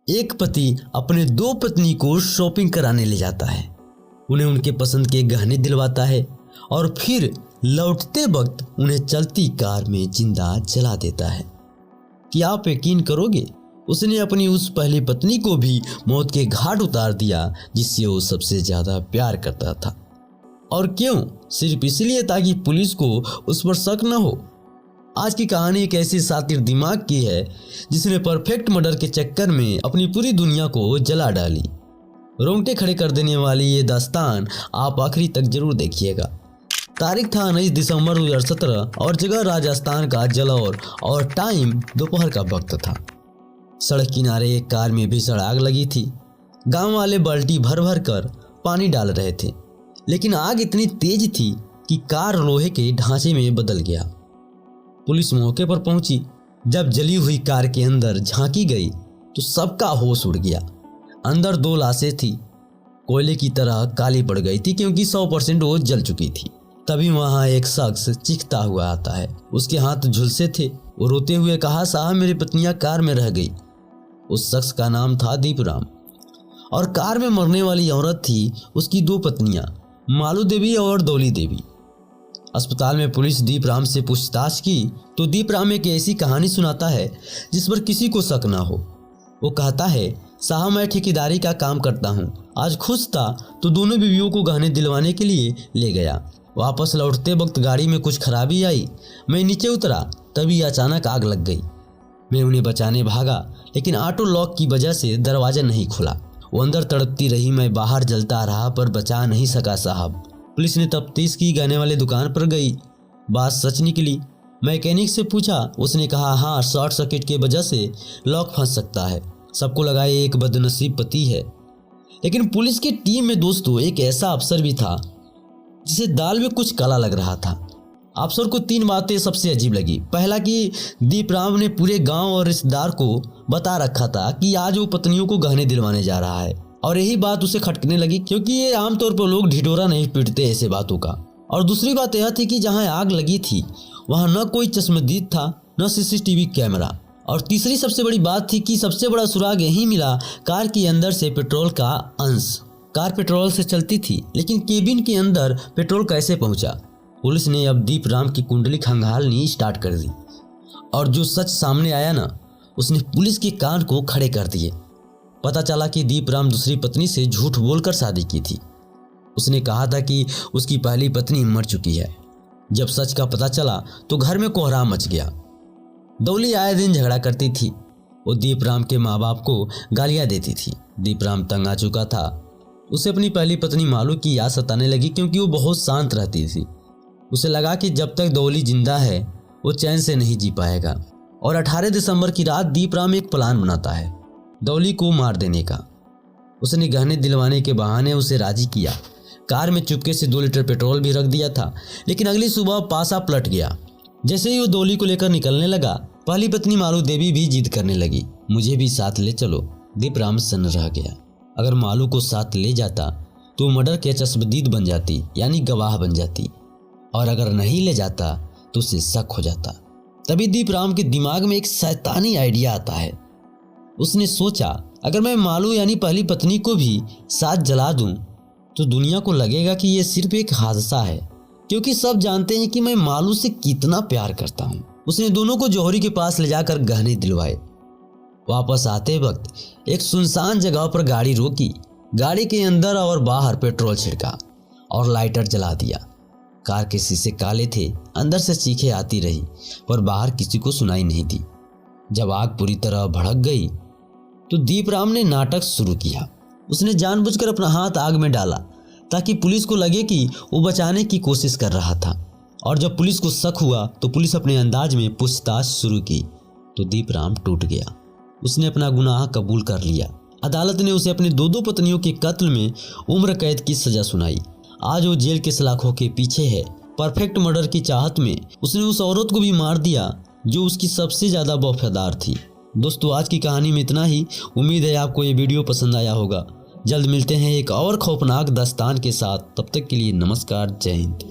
एक पति अपने दो पत्नी को शॉपिंग कराने ले जाता है, उन्हें उनके पसंद के गहने दिलवाता है और फिर लौटते वक्त उन्हें चलती कार में जिंदा जला देता है। क्या आप यकीन करोगे, उसने अपनी उस पहली पत्नी को भी मौत के घाट उतार दिया जिससे वो सबसे ज्यादा प्यार करता था। और क्यों? सिर्फ इसलिए ताकि पुलिस को उस पर शक न हो। आज की कहानी एक ऐसी सातिर दिमाग की है जिसने परफेक्ट मर्डर के चक्कर में अपनी पूरी दुनिया को जला डाली। रोंगटे खड़े कर देने वाली ये दास्तान आप आखिरी तक जरूर देखिएगा। तारीख था 19 दिसंबर 2017 और जगह राजस्थान का जलौर और टाइम दोपहर का वक्त था। सड़क किनारे एक कार में भीषण आग लगी थी। गांव वाले बाल्टी भर भर कर पानी डाल रहे थे, लेकिन आग इतनी तेज थी कि कार लोहे के ढांचे में बदल गया। पुलिस मौके पर पहुंची। जब जली हुई कार के अंदर झांकी गई तो सबका होश उड़ गया। अंदर दो लाशें थी, कोयले की तरह काली पड़ गई थी क्योंकि 100% वो जल चुकी थी। तभी वहां एक शख्स चीखता हुआ आता है। उसके हाथ झुलसे थे। वो रोते हुए कहा, साहब मेरी पत्नियां कार में रह गई। उस शख्स का नाम था दीपराम और कार में मरने वाली औरत थी उसकी दो पत्नियां, मालू देवी और दौली देवी। अस्पताल में पुलिस दीपराम से पूछताछ की तो दीपराम एक ऐसी कहानी सुनाता है जिस पर किसी को शक ना हो। वो कहता है, साहब मैं ठेकेदारी का काम करता हूँ। आज खुश था तो दोनों बीवियों को गहने दिलवाने के लिए ले गया। वापस लौटते वक्त गाड़ी में कुछ खराबी आई। मैं नीचे उतरा, तभी अचानक आग लग गई। मैं उन्हें बचाने भागा, लेकिन ऑटो लॉक की वजह से दरवाजा नहीं खुला। वो अंदर तड़पती रही, मैं बाहर जलता रहा पर बचा नहीं सका साहब। पुलिस ने तफ्तीश की, गहने वाले दुकान पर गई। बात सच निकली। मैकेनिक से पूछा, उसने कहा हाँ, शॉर्ट सर्किट की वजह से लॉक फंस सकता है। सबको लगा ये एक बदनसीब पति है, लेकिन पुलिस की टीम में दोस्तों एक ऐसा अफसर भी था जिसे दाल में कुछ काला लग रहा था। अफसर को 3 बातें सबसे अजीब लगी। पहला कि दीपराम ने पूरे गांव और रिश्तेदार को बता रखा था कि आज वो पत्नियों को गहने दिलवाने जा रहा है, और यही बात उसे खटकने लगी क्योंकि ये आमतौर पर लोग ढिढोरा नहीं पीटते ऐसे बातों का। और दूसरी बात यह थी कि जहां आग लगी थी वहां न कोई चश्मदीद था न सीसीटीवी कैमरा। और तीसरी सबसे बड़ी बात थी कि सबसे बड़ा सुराग यही मिला, कार के अंदर से पेट्रोल का अंश। कार पेट्रोल से चलती थी, लेकिन केबिन के अंदर पेट्रोल कैसे पहुंचा? पुलिस ने अब दीपराम की कुंडली खंगालनी स्टार्ट कर दी और जो सच सामने आया ना, उसने पुलिस के कान को खड़े कर दिए। पता चला कि दीपराम दूसरी पत्नी से झूठ बोलकर शादी की थी। उसने कहा था कि उसकी पहली पत्नी मर चुकी है। जब सच का पता चला तो घर में कोहराम मच गया। दौली आए दिन झगड़ा करती थी। वो दीपराम के माँ बाप को गालियां देती थी। दीपराम तंग आ चुका था। उसे अपनी पहली पत्नी मालू की याद सताने लगी क्योंकि वो बहुत शांत रहती थी। उसे लगा कि जब तक दौली जिंदा है वो चैन से नहीं जी पाएगा। और 18 दिसंबर की रात दीपराम एक प्लान बनाता है दौली को मार देने का। उसने गहने दिलवाने के बहाने उसे राजी किया। कार में चुपके से 2 लीटर पेट्रोल भी रख दिया था, लेकिन अगली सुबह पासा पलट गया। जैसे ही वो दौली को लेकर निकलने लगा, पहली पत्नी मालू देवी भी जिद करने लगी, मुझे भी साथ ले चलो। दीपराम सन्न रह गया। अगर मालू को साथ ले जाता तो मर्डर के चश्मदीद बन जाती, यानी गवाह बन जाती, और अगर नहीं ले जाता तो उसे शक हो जाता। तभी दीपराम के दिमाग में एक शैतानी आइडिया आता है। उसने सोचा, अगर मैं मालू यानी पहली पत्नी को भी साथ जला दूं तो दुनिया को लगेगा कि यह सिर्फ एक हादसा है, क्योंकि सब जानते हैं कि मैं मालू से कितना प्यार करता हूं। उसने दोनों को जौहरी के पास ले जाकर गहने दिलवाए। वापस आते वक्त एक सुनसान जगह पर गाड़ी रोकी। गाड़ी के अंदर और बाहर पेट्रोल छिड़का और लाइटर जला दिया। कार के शीशे काले थे। अंदर से चीखें आती रही पर बाहर किसी को सुनाई नहीं दी। जब आग पूरी तरह भड़क गई तो दीपराम ने नाटक शुरू किया। उसने जानबूझकर अपना हाथ आग में डाला ताकि पुलिस को लगे कि वो बचाने की कोशिश कर रहा था। और जब पुलिस को शक हुआ तो पुलिस अपने अंदाज में पूछताछ शुरू की तो दीपराम टूट गया। उसने अपना गुनाह कबूल कर लिया। अदालत ने उसे अपनी 2 पत्नियों के कत्ल में उम्र कैद की सजा सुनाई। आज वो जेल के सलाखों के पीछे है। परफेक्ट मर्डर की चाहत में उसने उस औरत को भी मार दिया जो उसकी सबसे ज्यादा वफादार थी। दोस्तों, आज की कहानी में इतना ही। उम्मीद है आपको ये वीडियो पसंद आया होगा। जल्द मिलते हैं एक और खौफनाक दास्तान के साथ। तब तक के लिए नमस्कार, जय हिंद।